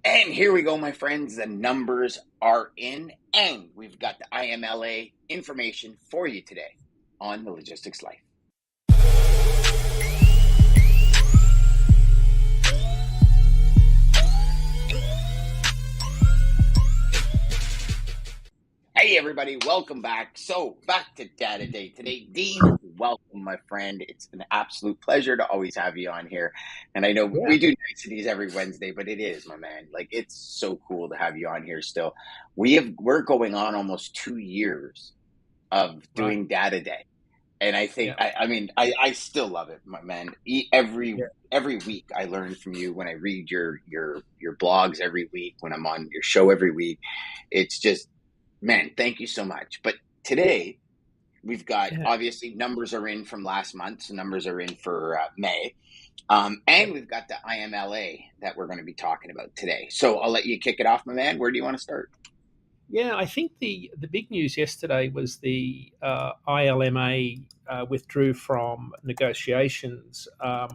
And here we go, my friends. The numbers are in, and we've got the IMLA information for you today on the Logistics Life. Hey, everybody, welcome back. So, back to Data Day today. Dean, welcome, my friend. It's an absolute pleasure to always have you on here. And I know we do niceties every Wednesday, but it is, my man. Like, it's so cool to have you on here still. We're going on almost 2 years of doing Data Day. And I think, I still love it, my man. Every week I learn from you when I read your blogs every week, when I'm on your show every week. It's just, man, thank you so much. But today we've got, obviously, numbers are in from last month. So numbers are in for May. And we've got the IMLA that we're going to be talking about today. So I'll let you kick it off, my man. Where do you want to start? Yeah, I think the big news yesterday was the ILMA withdrew from negotiations. And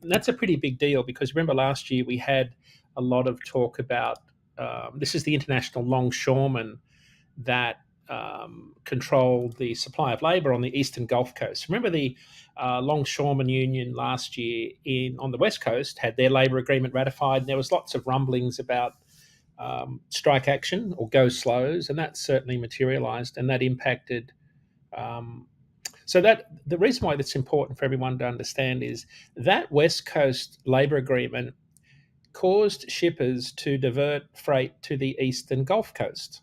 that's a pretty big deal because remember last year we had a lot of talk about this is the international longshoremen that control the supply of labour on the eastern Gulf Coast. Remember the longshoremen union last year on the West Coast had their labour agreement ratified, and there was lots of rumblings about strike action or go slows, and that certainly materialised, and that impacted. So that the reason why that's important for everyone to understand is that West Coast labour agreement caused shippers to divert freight to the eastern Gulf Coast.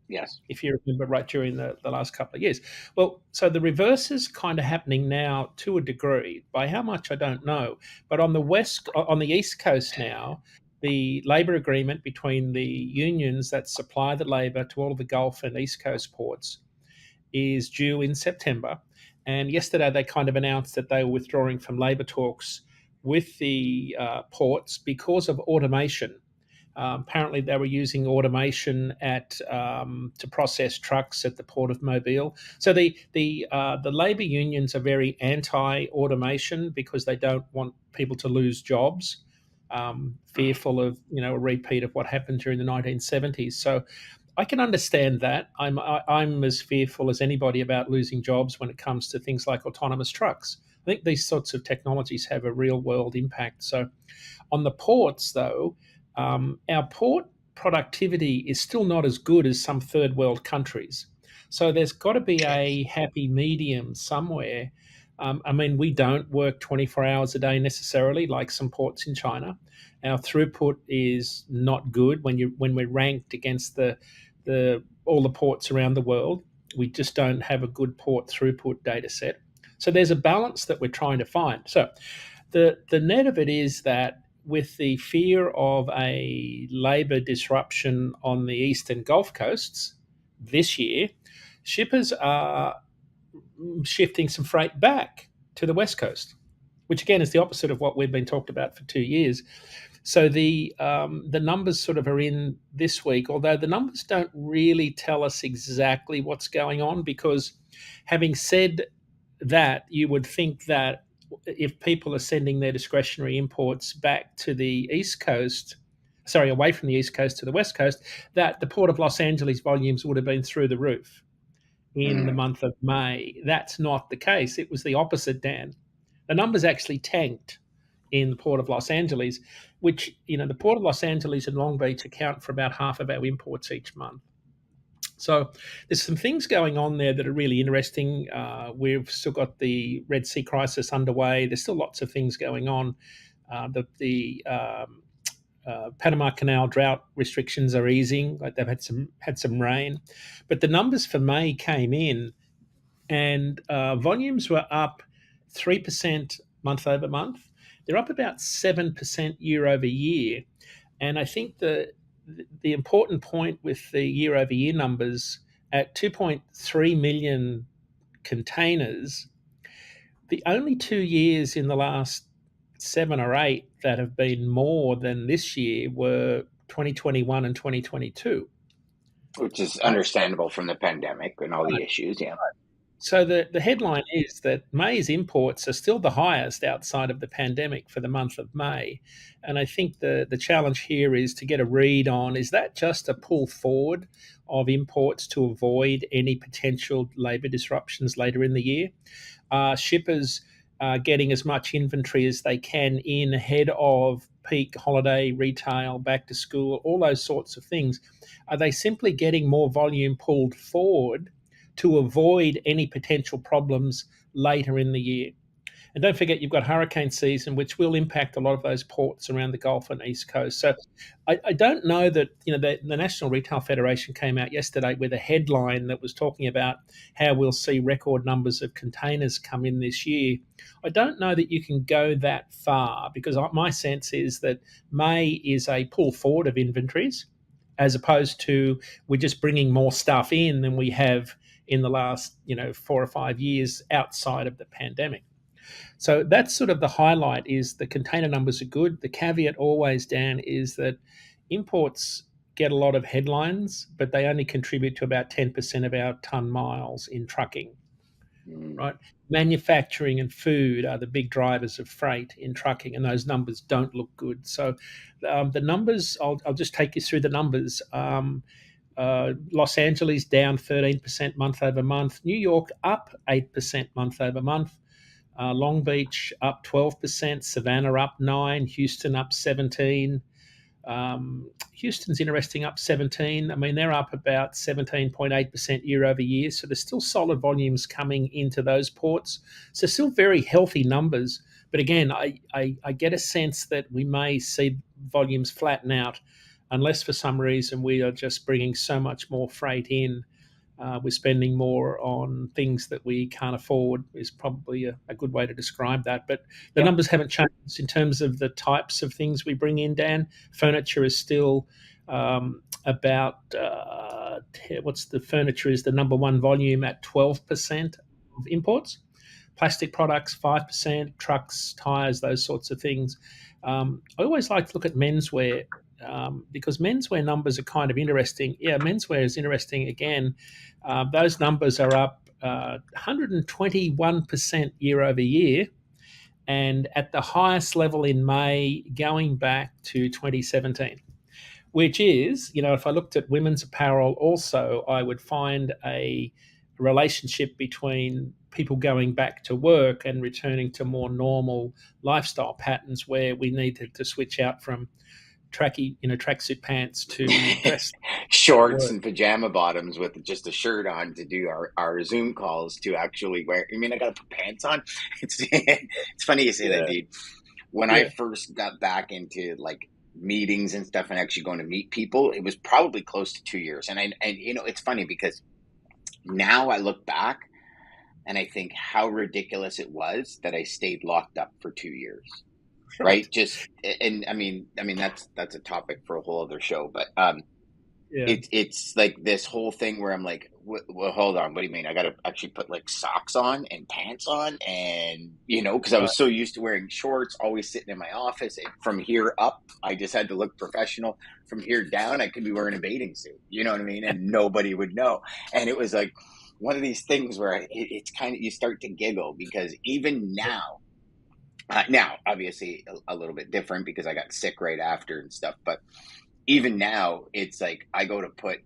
Yes. If you remember right during the last couple of years. Well, so the reverse is kind of happening now to a degree. By how much, I don't know. But on the East Coast now, the labour agreement between the unions that supply the labour to all of the Gulf and East Coast ports is due in September. And yesterday they kind of announced that they were withdrawing from labour talks with the ports because of automation. Apparently, they were using automation to process trucks at the port of Mobile. So the labour unions are very anti-automation because they don't want people to lose jobs, fearful of a repeat of what happened during the 1970s. So I can understand that. I'm as fearful as anybody about losing jobs when it comes to things like autonomous trucks. I think these sorts of technologies have a real world impact. So on the ports, though, our port productivity is still not as good as some third world countries. So there's got to be a happy medium somewhere. We don't work 24 hours a day necessarily, like some ports in China. Our throughput is not good when we're ranked against all the ports around the world. We just don't have a good port throughput data set. So there's a balance that we're trying to find. So the net of it is that with the fear of a labour disruption on the eastern Gulf coasts this year, shippers are shifting some freight back to the West Coast, which again is the opposite of what we've been talked about for 2 years. So the numbers sort of are in this week, although the numbers don't really tell us exactly what's going on, because having said that, you would think that if people are sending their discretionary imports back to the East Coast, away from the East Coast to the West Coast, that the Port of Los Angeles volumes would have been through the roof in the month of May. That's not the case. It was the opposite, Dan. The numbers actually tanked in the Port of Los Angeles, which, the Port of Los Angeles and Long Beach account for about half of our imports each month. So there's some things going on there that are really interesting. We've still got the Red Sea crisis underway. There's still lots of things going on. The Panama Canal drought restrictions are easing. Like they've had some rain, but the numbers for May came in, and volumes were up 3% month over month. They're up about 7% year over year, and I think the important point with the year-over-year numbers at 2.3 million containers, the only 2 years in the last 7 or 8 that have been more than this year were 2021 and 2022. Which is understandable from the pandemic and all the issues, yeah. So the headline is that May's imports are still the highest outside of the pandemic for the month of May. And I think the challenge here is to get a read on, is that just a pull forward of imports to avoid any potential labour disruptions later in the year? Shippers getting as much inventory as they can in ahead of peak holiday, retail, back to school, all those sorts of things? Are they simply getting more volume pulled forward to avoid any potential problems later in the year? And don't forget, you've got hurricane season, which will impact a lot of those ports around the Gulf and East Coast. So I don't know that, the National Retail Federation came out yesterday with a headline that was talking about how we'll see record numbers of containers come in this year. I don't know that you can go that far, because my sense is that May is a pull forward of inventories, as opposed to we're just bringing more stuff in than we have in the last 4 or 5 years outside of the pandemic. So that's sort of the highlight, is the container numbers are good. The caveat always, Dan, is that imports get a lot of headlines, but they only contribute to about 10% of our ton miles in trucking, right? Manufacturing and food are the big drivers of freight in trucking, and those numbers don't look good. So the numbers, I'll just take you through the numbers. Los Angeles down 13% month over month. New York up 8% month over month. Long Beach up 12%, Savannah up 9%, Houston up 17%. Houston's interesting, up 17%. I mean, they're up about 17.8% year over year. So there's still solid volumes coming into those ports. So still very healthy numbers. But again, I get a sense that we may see volumes flatten out, unless for some reason we are just bringing so much more freight in. We're spending more on things that we can't afford, is probably a good way to describe that. But the numbers haven't changed in terms of the types of things we bring in, Dan. Furniture is still about, what's the furniture is the number one volume at 12% of imports. Plastic products, 5%, trucks, tires, those sorts of things. I always like to look at menswear, because menswear numbers are kind of interesting. Yeah, menswear is interesting again. Those numbers are up 121% year over year, and at the highest level in May going back to 2017, which is, if I looked at women's apparel also, I would find a relationship between people going back to work and returning to more normal lifestyle patterns, where we needed to switch out from tracksuit pants to dress shorts and pajama bottoms with just a shirt on to do our Zoom calls, to actually wear. I mean, I got to put pants on. It's funny you say that, dude. When I first got back into like meetings and stuff and actually going to meet people, it was probably close to 2 years. And it's funny because now I look back and I think how ridiculous it was that I stayed locked up for 2 years. Right. Just, and I mean, that's a topic for a whole other show, but, it's like this whole thing where I'm like, well, hold on, what do you mean? I got to actually put like socks on and pants on, and, cause I was so used to wearing shorts, always sitting in my office. And from here up, I just had to look professional. From here down, I could be wearing a bathing suit, you know what I mean? And nobody would know. And it was like one of these things where it's kind of, you start to giggle, because even now, now, obviously, a little bit different because I got sick right after and stuff. But even now, it's like I go to put,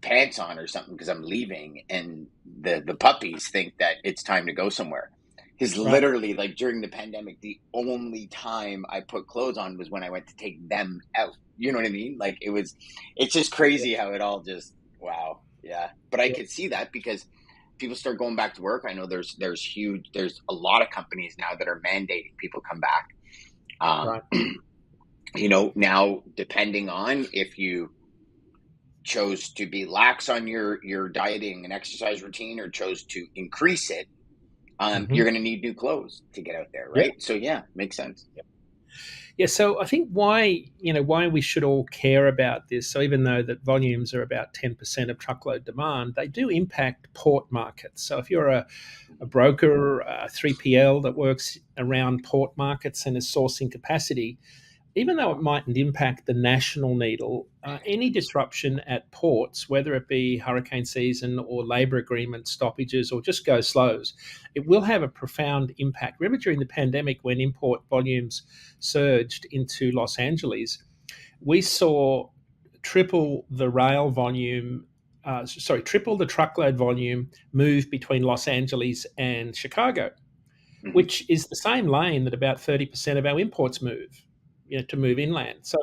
pants on or something because I'm leaving, and the puppies think that it's time to go somewhere. Because literally, like during the pandemic, the only time I put clothes on was when I went to take them out. You know what I mean? Like it's just crazy how it all just, wow. Yeah. But I could see that because people start going back to work. I know there's a lot of companies now that are mandating people come back. Now depending on if you chose to be lax on your dieting and exercise routine or chose to increase it, you're going to need new clothes to get out there, right? So yeah, makes sense. Yeah, so I think why we should all care about this. So even though that volumes are about 10% of truckload demand, they do impact port markets. So if you're a broker, a 3PL that works around port markets and is sourcing capacity, even though it mightn't impact the national needle, any disruption at ports, whether it be hurricane season or labour agreement stoppages or just go slows, it will have a profound impact. Remember during the pandemic when import volumes surged into Los Angeles, we saw triple the rail volume, triple the truckload volume move between Los Angeles and Chicago, Mm-hmm. which is the same lane that about 30% of our imports move, to move inland. So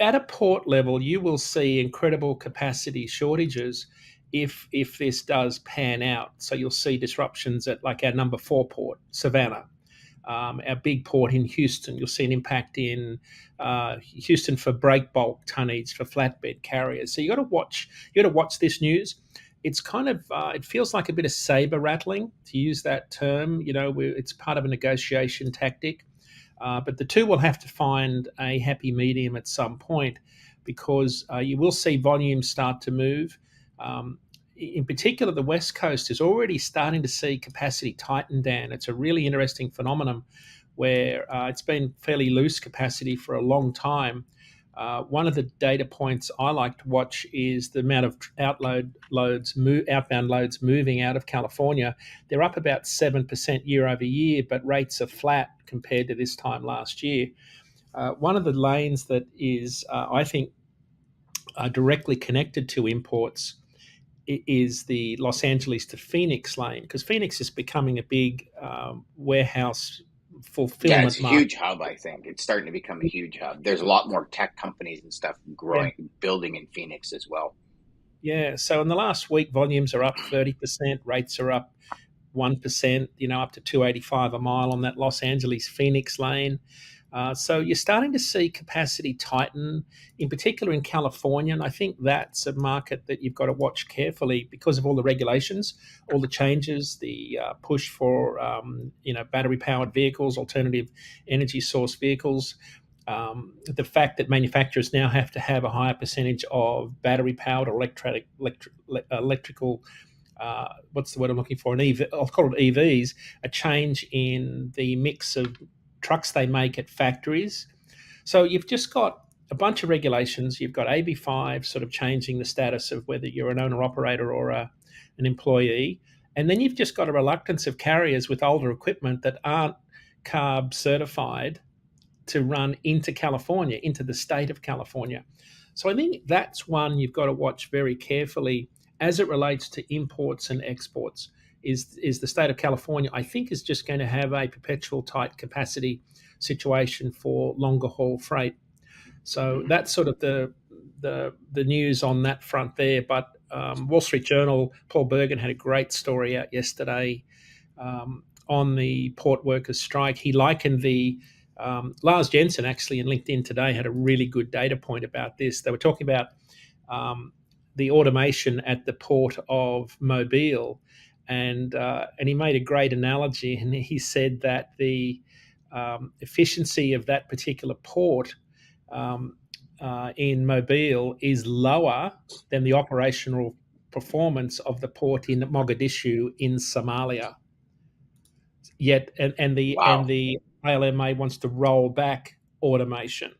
at a port level, you will see incredible capacity shortages if this does pan out. So you'll see disruptions at like our number 4 port, Savannah, our big port in Houston. You'll see an impact in Houston for break bulk tonnage for flatbed carriers. So you got to watch. You got to watch this news. It's kind of it feels like a bit of saber rattling, to use that term. It's part of a negotiation tactic. But the two will have to find a happy medium at some point, because you will see volumes start to move. In particular, the West Coast is already starting to see capacity tighten down. It's a really interesting phenomenon where it's been fairly loose capacity for a long time. One of the data points I like to watch is the amount of outbound loads moving out of California. They're up about 7% year over year, but rates are flat compared to this time last year. One of the lanes that is, I think, directly connected to imports is the Los Angeles to Phoenix lane, because Phoenix is becoming a big warehouse Yeah, it's fulfillment a market. huge hub. I think it's starting to become a huge hub. There's a lot more tech companies and stuff Yeah. building in Phoenix as well. Yeah. So in the last week, volumes are up 30%, rates are up 1%, up to 285 a mile on that Los Angeles Phoenix lane. So you're starting to see capacity tighten, in particular in California. And I think that's a market that you've got to watch carefully because of all the regulations, all the changes, the push for, battery-powered vehicles, alternative energy source vehicles. The fact that manufacturers now have to have a higher percentage of battery-powered or electrical, what's the word I'm looking for? An EV, I'll call it EVs, a change in the mix of trucks they make at factories. So you've just got a bunch of regulations. You've got AB5 sort of changing the status of whether you're an owner operator or an employee. And then you've just got a reluctance of carriers with older equipment that aren't CARB certified to run into California, into the state of California. So I think that's one you've got to watch very carefully as it relates to imports and exports. Is the state of California, I think, is just going to have a perpetual tight capacity situation for longer haul freight. So that's sort of the news on that front there. But Wall Street Journal, Paul Bergen had a great story out yesterday on the port workers' strike. He likened the Lars Jensen actually in LinkedIn today had a really good data point about this. They were talking about the automation at the port of Mobile, and he made a great analogy. And he said that the efficiency of that particular port in Mobile is lower than the operational performance of the port in Mogadishu in Somalia. Yet, and Wow. the ILMA wants to roll back automation.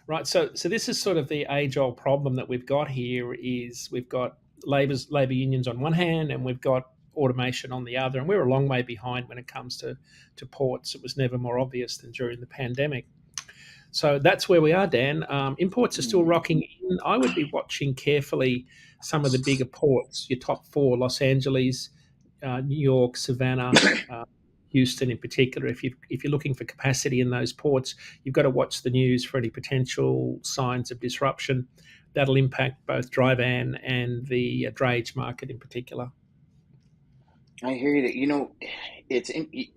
Right, so this is sort of the age-old problem that we've got here. Is we've got labor unions on one hand, and we've got automation on the other, and we're a long way behind when it comes to ports. It was never more obvious than during the pandemic. So that's where we are, Dan. Imports are still rocking in. I would be watching carefully some of the bigger ports, your top 4: Los Angeles, New York, Savannah, Houston in particular. If you're looking for capacity in those ports, you've got to watch the news for any potential signs of disruption that'll impact both dry van and the drayage market in particular. I hear you.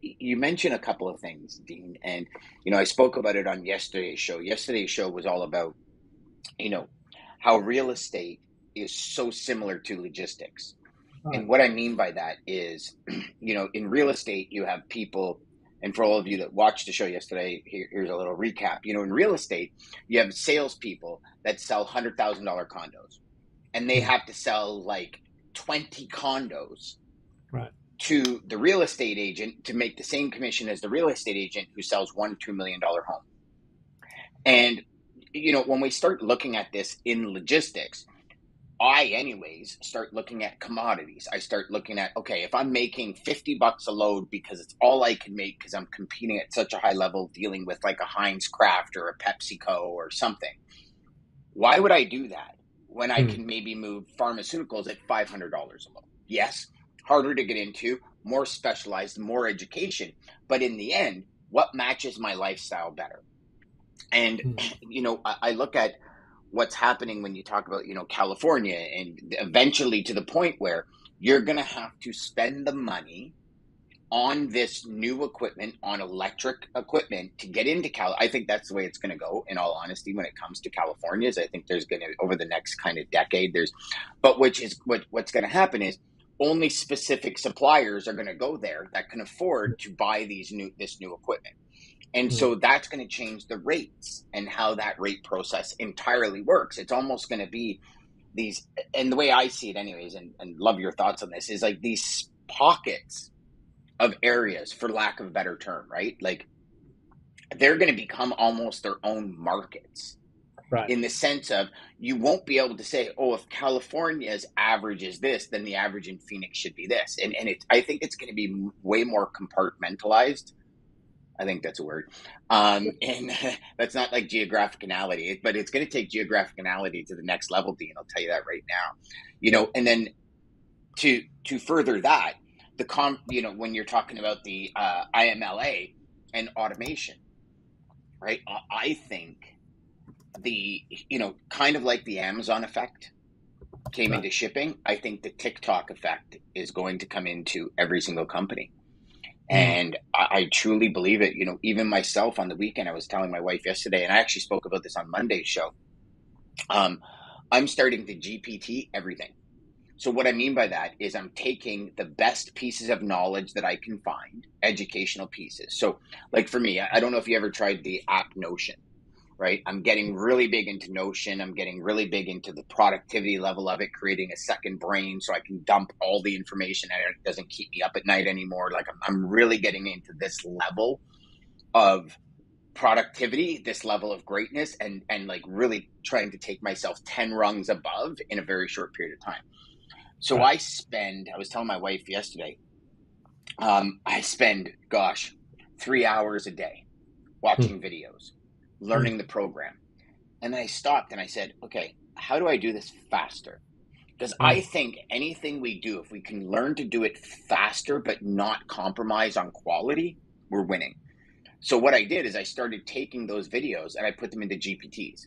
You mentioned a couple of things, Dean, and I spoke about it on yesterday's show. Yesterday's show was all about how real estate is so similar to logistics. Right. And what I mean by that is, in real estate, you have people, and for all of you that watched the show yesterday, here's a little recap. In real estate, you have salespeople that sell $100,000 condos, and they have to sell like 20 condos Right. to the real estate agent to make the same commission as the real estate agent who sells $1-2 million home. And, when we start looking at this in logistics, anyways, start looking at commodities. I start looking at, okay, if I'm making $50 a load because it's all I can make because I'm competing at such a high level dealing with like a Heinz Kraft or a PepsiCo or something, why would I do that when I can maybe move pharmaceuticals at $500 a load? Yes, harder to get into, more specialized, more education. But in the end, what matches my lifestyle better? And, I look at what's happening when you talk about, California, and eventually to the point where you're going to have to spend the money on this new equipment, on electric equipment to get into I think that's the way it's going to go, in all honesty, when it comes to California. Is I think there's going to, over the next kind of decade, what's going to happen is only specific suppliers are going to go there that can afford to buy this new equipment. And so that's going to change the rates and how that rate process entirely works. It's almost going to be these, and the way I see it anyways, and love your thoughts on this, is like these pockets of areas, for lack of a better term, right? Like they're going to become almost their own markets. Right. In the sense of, you won't be able to say, oh, if California's average is this, then the average in Phoenix should be this. And I think it's going to be way more compartmentalized. I think that's a word. And that's not like geographicality, but it's going to take geographicality to the next level, Dean. I'll tell you that right now. And then to further that, when you're talking about the IMLA and automation, right? I think kind of like the Amazon effect came into shipping, I think the TikTok effect is going to come into every single company. And I truly believe it. Even myself on the weekend, I was telling my wife yesterday, and I actually spoke about this on Monday's show. I'm starting to GPT everything. So what I mean by that is I'm taking the best pieces of knowledge that I can find, educational pieces. So like for me, I don't know if you ever tried the app Notion, right? I'm getting really big into Notion. I'm getting really big into the productivity level of it, creating a second brain so I can dump all the information and it doesn't keep me up at night anymore. Like I'm really getting into this level of productivity, this level of greatness, and like really trying to take myself 10 rungs above in a very short period of time. So I was telling my wife yesterday, I spend, 3 hours a day watching videos, learning the program. And then I stopped and I said, okay, how do I do this faster? Because I think anything we do, if we can learn to do it faster, but not compromise on quality, we're winning. So what I did is I started taking those videos and I put them into GPTs.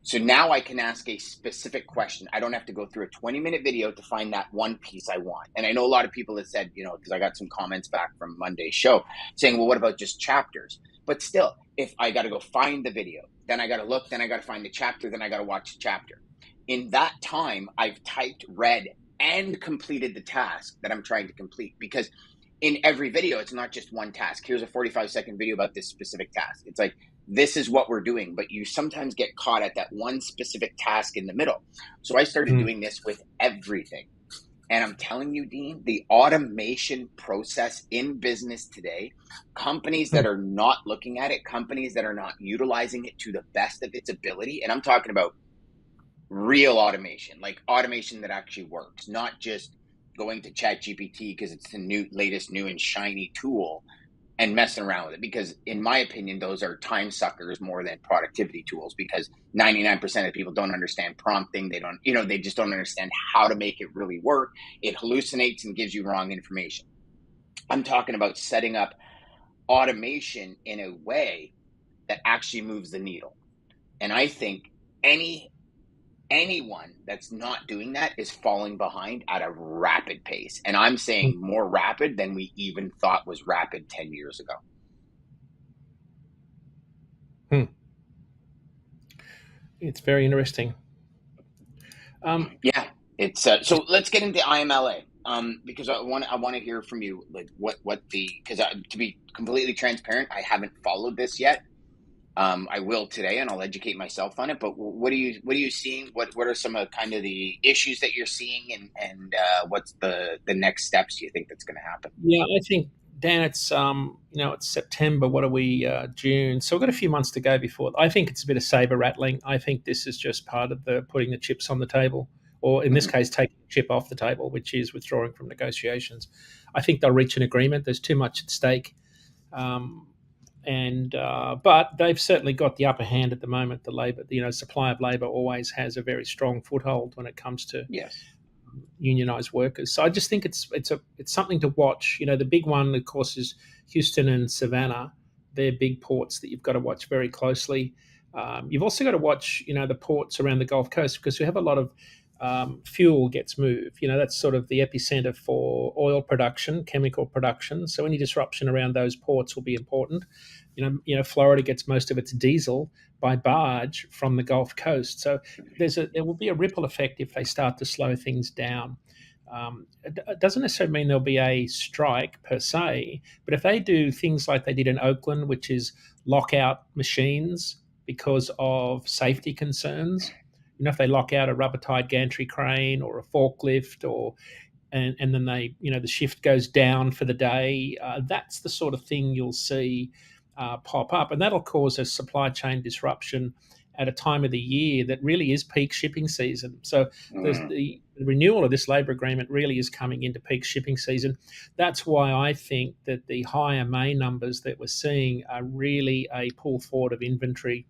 So now I can ask a specific question. I don't have to go through a 20-minute video to find that one piece I want. And I know a lot of people have said, because I got some comments back from Monday's show saying, well, what about just chapters? But still, if I got to go find the video, then I got to look, then I got to find the chapter, then I got to watch the chapter. In that time, I've typed, read, and completed the task that I'm trying to complete. Because in every video, it's not just one task. Here's a 45-second video about this specific task. It's like, this is what we're doing, but you sometimes get caught at that one specific task in the middle. So I started doing this with everything. And I'm telling you, Dean, the automation process in business today, companies that are not looking at it, companies that are not utilizing it to the best of its ability, and I'm talking about real automation, like automation that actually works, not just going to ChatGPT because it's the latest new and shiny tool and messing around with it. Because in my opinion, those are time suckers more than productivity tools, because 99% of people don't understand prompting. They don't, they just don't understand how to make it really work. It hallucinates and gives you wrong information. I'm talking about setting up automation in a way that actually moves the needle. And I think anyone that's not doing that is falling behind at a rapid pace. And I'm saying more rapid than we even thought was rapid 10 years ago. It's very interesting. Yeah, it's so let's get into IMLA, because I want to hear from you, like because to be completely transparent, I haven't followed this yet. I will today, and I'll educate myself on it. But what are you seeing? What are some of kind of the issues that you're seeing, and what's the next steps you think that's going to happen? Yeah, I think Dan, it's it's September. What are we? June. So we've got a few months to go before. I think it's a bit of saber rattling. I think this is just part of the putting the chips on the table, or in this Mhm. case, taking the chip off the table, which is withdrawing from negotiations. I think they'll reach an agreement. There's too much at stake, um, and but they've certainly got the upper hand at the moment. The labor, supply of labor always has a very strong foothold when it comes to Yes. unionized workers. So I just think it's something to watch. The big one, of course, is Houston and Savannah. They're big ports that you've got to watch very closely. You've also got to watch, the ports around the Gulf Coast because we have a lot of fuel gets moved. That's sort of the epicenter for oil production, chemical production. So any disruption around those ports will be important. Florida gets most of its diesel by barge from the Gulf Coast. So there will be a ripple effect if they start to slow things down. It doesn't necessarily mean there'll be a strike per se, but if they do things like they did in Oakland, which is lock out machines because of safety concerns, if they lock out a rubber tied gantry crane or a forklift and then the shift goes down for the day, that's the sort of thing you'll see pop up, and that'll cause a supply chain disruption at a time of the year that really is peak shipping season. So Mm. the renewal of this labour agreement really is coming into peak shipping season. That's why I think that the higher May numbers that we're seeing are really a pull forward of inventory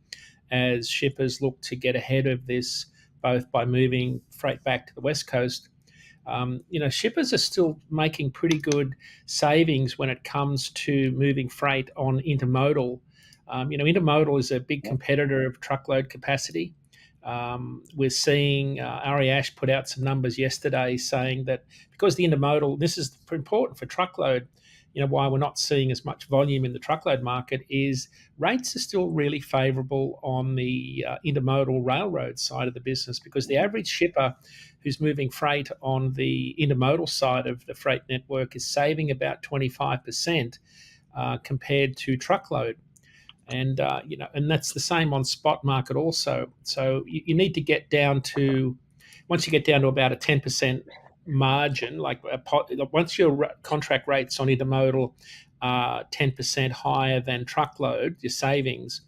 as shippers look to get ahead of this, both by moving freight back to the West Coast. Shippers are still making pretty good savings when it comes to moving freight on intermodal. Intermodal is a big Yep. competitor of truckload capacity. We're seeing Ari Ash put out some numbers yesterday saying that because the intermodal, this is important for truckload, why we're not seeing as much volume in the truckload market is rates are still really favorable on the intermodal railroad side of the business because the Mhm. average shipper who's moving freight on the intermodal side of the freight network is saving about 25% compared to truckload. And that's the same on spot market also. So you need to get down to once you get down to about a 10% margin, once your contract rates on intermodal are 10% higher than truckload, your savings,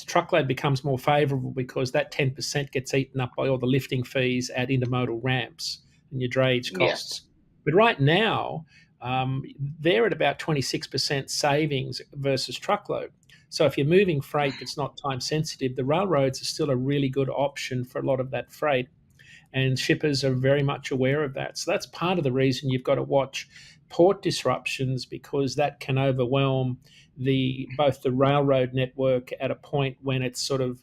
truckload becomes more favorable because that 10% gets eaten up by all the lifting fees at intermodal ramps and your drayage Yes. costs. But right now, um, they're at about 26% savings versus truckload. So if you're moving freight that's not time sensitive, the railroads are still a really good option for a lot of that freight, and shippers are very much aware of that. So that's part of the reason you've got to watch port disruptions because that can overwhelm both the railroad network at a point when it's sort of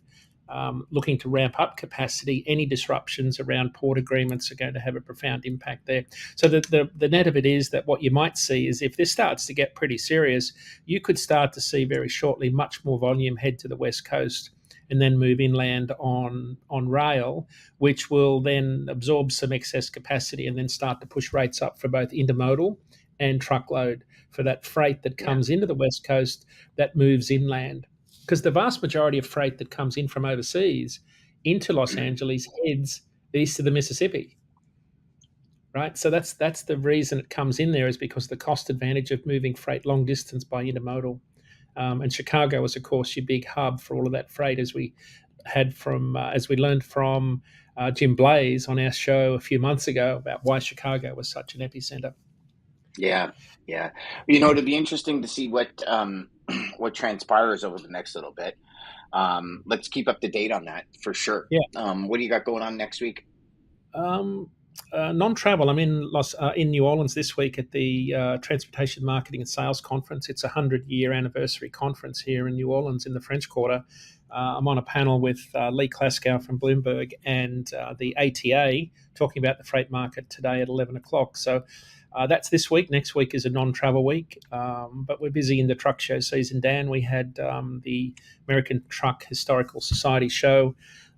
looking to ramp up capacity. Any disruptions around port agreements are going to have a profound impact there. So the net of it is that what you might see is if this starts to get pretty serious, you could start to see very shortly much more volume head to the West Coast and then move inland on rail, which will then absorb some excess capacity and then start to push rates up for both intermodal and truckload for that freight that Yeah. comes into the West Coast that moves inland. Because the vast majority of freight that comes in from overseas into Los Angeles heads east of the Mississippi, right? So that's the reason it comes in there is because the cost advantage of moving freight long distance by intermodal. And Chicago was, of course, your big hub for all of that freight, as we learned from Jim Blaze on our show a few months ago about why Chicago was such an epicenter. Yeah. Yeah. It'd be interesting to see what what transpires over the next little bit. Let's keep up to date on that for sure. Yeah. What do you got going on next week? Um, Non-travel. I'm in New Orleans this week at the Transportation Marketing and Sales Conference. It's a 100-year anniversary conference here in New Orleans in the French Quarter. I'm on a panel with Lee Klaskow from Bloomberg and the ATA talking about the freight market today at 11 o'clock. So that's this week. Next week is a non-travel week, but we're busy in the truck show season. Dan, we had the American Truck Historical Society show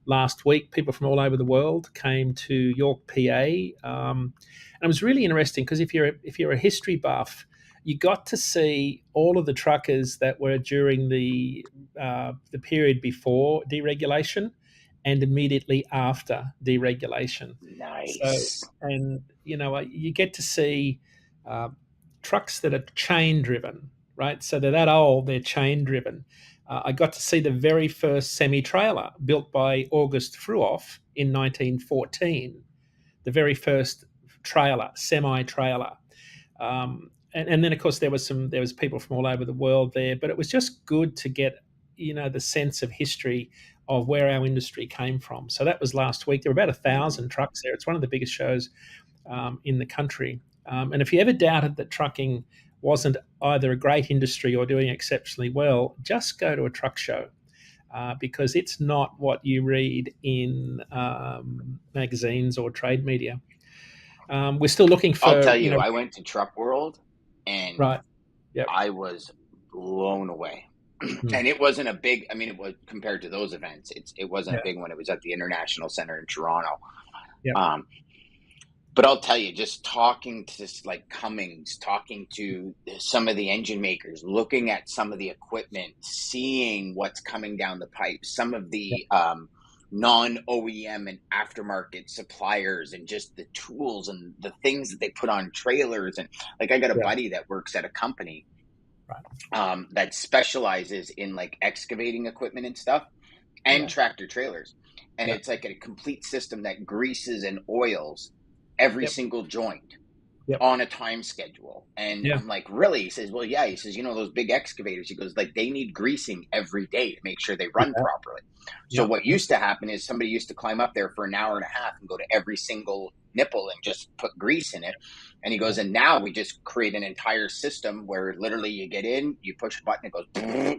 last week. People from all over the world came to York, PA, and it was really interesting because if you're a history buff, you got to see all of the truckers that were during the period before deregulation and immediately after deregulation. So, Nice. and you get to see uh, trucks that are chain driven, right? So they're that old, they're chain driven. I got to see the very first semi trailer built by August Fruoff in 1914, the very first trailer, semi trailer. And then of course there was people from all over the world there, but it was just good to get the sense of history of where our industry came from. So that was last week. There were about 1,000 trucks there. It's one of the biggest shows in the country. And if you ever doubted that trucking wasn't either a great industry or doing exceptionally well, just go to a truck show. Because it's not what you read in magazines or trade media. We're still looking for. I'll tell you, I went to Truck World, and right. Yep. I was blown away. And it wasn't a big. I mean, it was compared to those events. It wasn't a big one. It was at the International Center in Toronto. Yep. But I'll tell you, just talking to like Cummins, talking to some of the engine makers, looking at some of the equipment, seeing what's coming down the pipe, some of the non-OEM and aftermarket suppliers, and just the tools and the things that they put on trailers. And like, I got a buddy that works at a company that specializes in like excavating equipment and stuff and tractor trailers. And it's like a complete system that greases and oils every single joint on a time schedule. And I'm like, really? He says, well, yeah. He says, those big excavators, he goes, like, they need greasing every day to make sure they run properly. So what used to happen is somebody used to climb up there for an hour and a half and go to every single nipple and just put grease in it. And he goes, and now we just create an entire system where literally you get in, you push a button, it goes,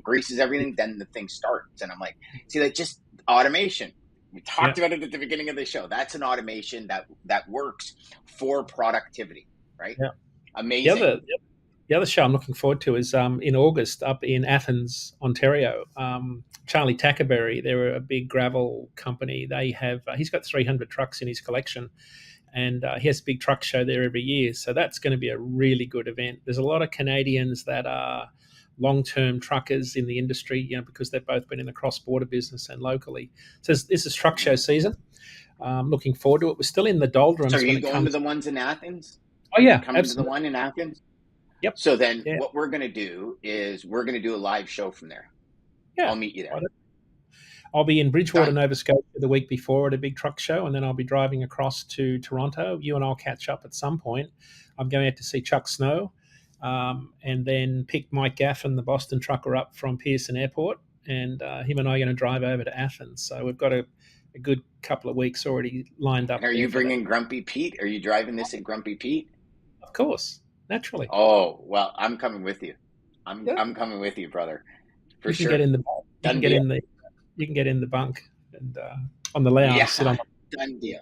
greases everything, then the thing starts. And I'm like, see, that's just automation. We talked about it at the beginning of the show. That's an automation that works for productivity, right? Yeah. Amazing. The other show I'm looking forward to is in August up in Athens, Ontario. Charlie Tackerberry, they're a big gravel company. They have he's got 300 trucks in his collection, and he has a big truck show there every year. So that's going to be a really good event. There's a lot of Canadians that are long-term truckers in the industry, because they've both been in the cross-border business and locally. So this is truck show season. Looking forward to it. We're still in the doldrums. So are you going to the ones in Athens? Oh yeah, coming to the one in Athens. Yep. So then what we're going to do is we're going to do a live show from there. Yeah. I'll meet you there. I'll be in Bridgewater, Nova Scotia the week before at a big truck show, and then I'll be driving across to Toronto. You and I'll catch up at some point. I'm going out to see Chuck Snow, and then pick Mike Gaffin, the Boston trucker, up from Pearson Airport, and him and I are going to drive over to Athens. So we've got a good couple of weeks already lined up. And are you bringing Grumpy Pete? Are you driving this in Grumpy Pete? Of course. Naturally. Oh, well, I'm coming with you. I'm coming with you, brother. For sure. You can get in the bunk and on the lounge. Yeah, sit on. Done deal.